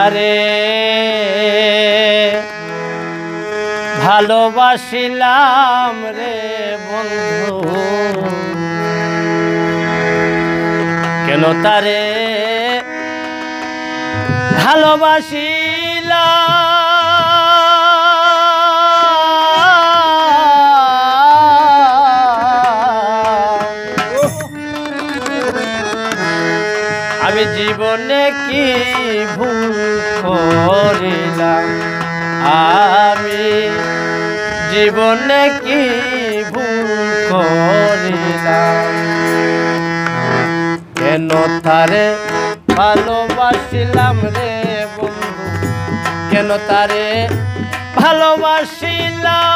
তারে ভালোবাসিলাম রে বন্ধু, কেন তারে ভালোবাসিলাম। আমি জীবনে কি ভুল করিলাম, আমি জীবনে কি ভুল করিলাম, কেন তারে ভালোবাসিলাম রে বন্ধু, কেন তারে ভালোবাসিলাম।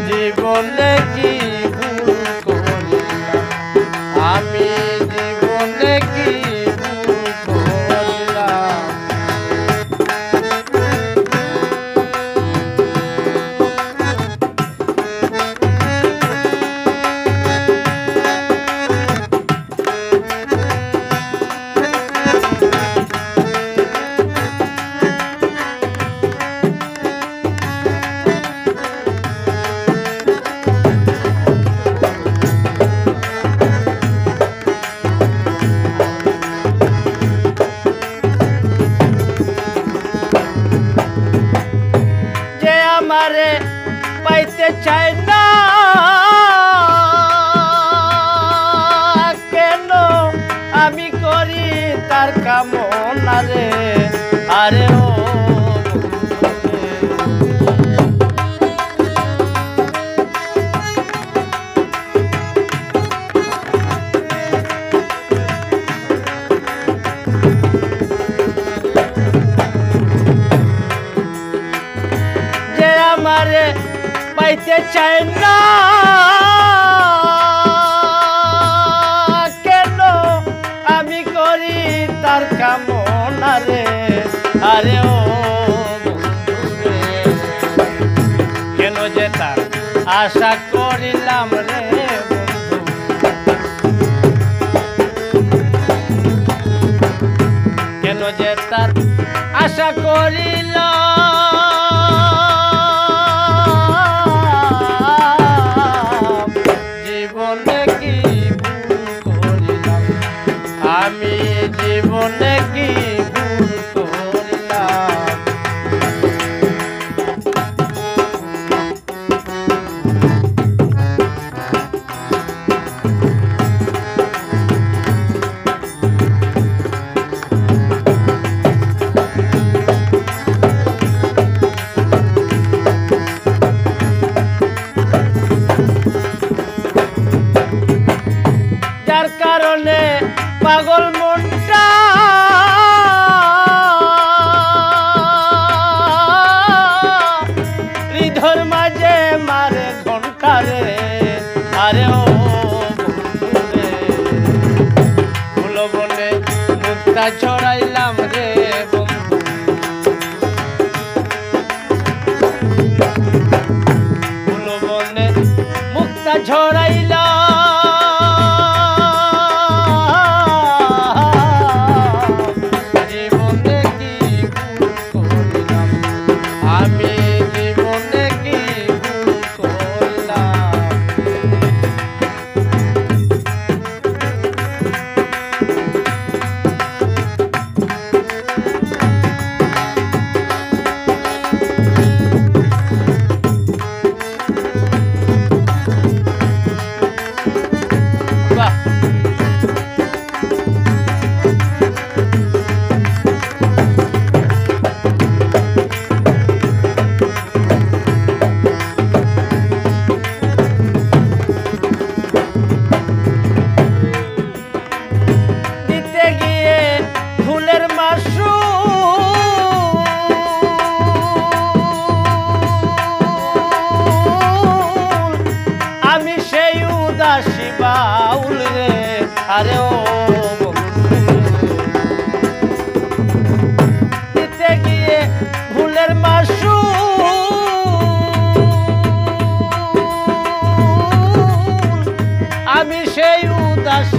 জীবনে কি ভুল করিলাম, আমি জীবনে কি ভুল করিলাম। আমারে পাইতে চাই না কেন, আমি করি তার কামনা রে। আরে ও আমারে পাইতে চায় না কেন, আমি করি তার কামনা রে। আরে ও কেন যে তার আশা করিলাম রে বন্ধু, কেন যে তার আশা করিলাম। আমি জীবনে কি ভুল করিলাম। যার কারণে পাগল মনটা হৃদয়ের মাঝে মারে ঘন্টা রে। আরে ও ফুল বনে মুক্তা ছড়াইলাম রে বন্ধু, ফুল বনে মুক্তা ছড়াইলাম। বাউল রে। আরে ও দিতে গিয়ে ভুলের মাসু আমি সেই উদাসী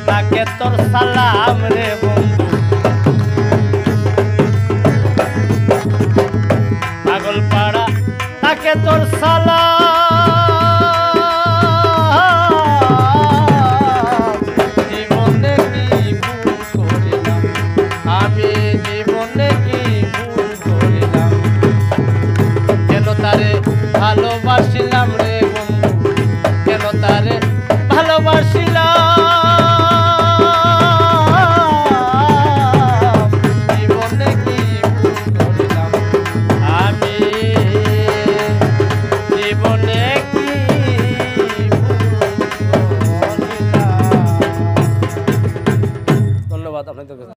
তাকে তোর সালাম রে বন্ধু পাগল পাড়া তাকে তোর সালাম জীবনে কি ভুল করিলাম আমি জীবনে কি ভুল করিলাম কেন তারে ভালোবাসিলাম রে বন্ধু কেন তারে ভালোবাসিলাম জীবনে কি ভুল করিলাম আমি জীবনে কি ভুল করিলাম। ধন্যবাদ আপনাদের।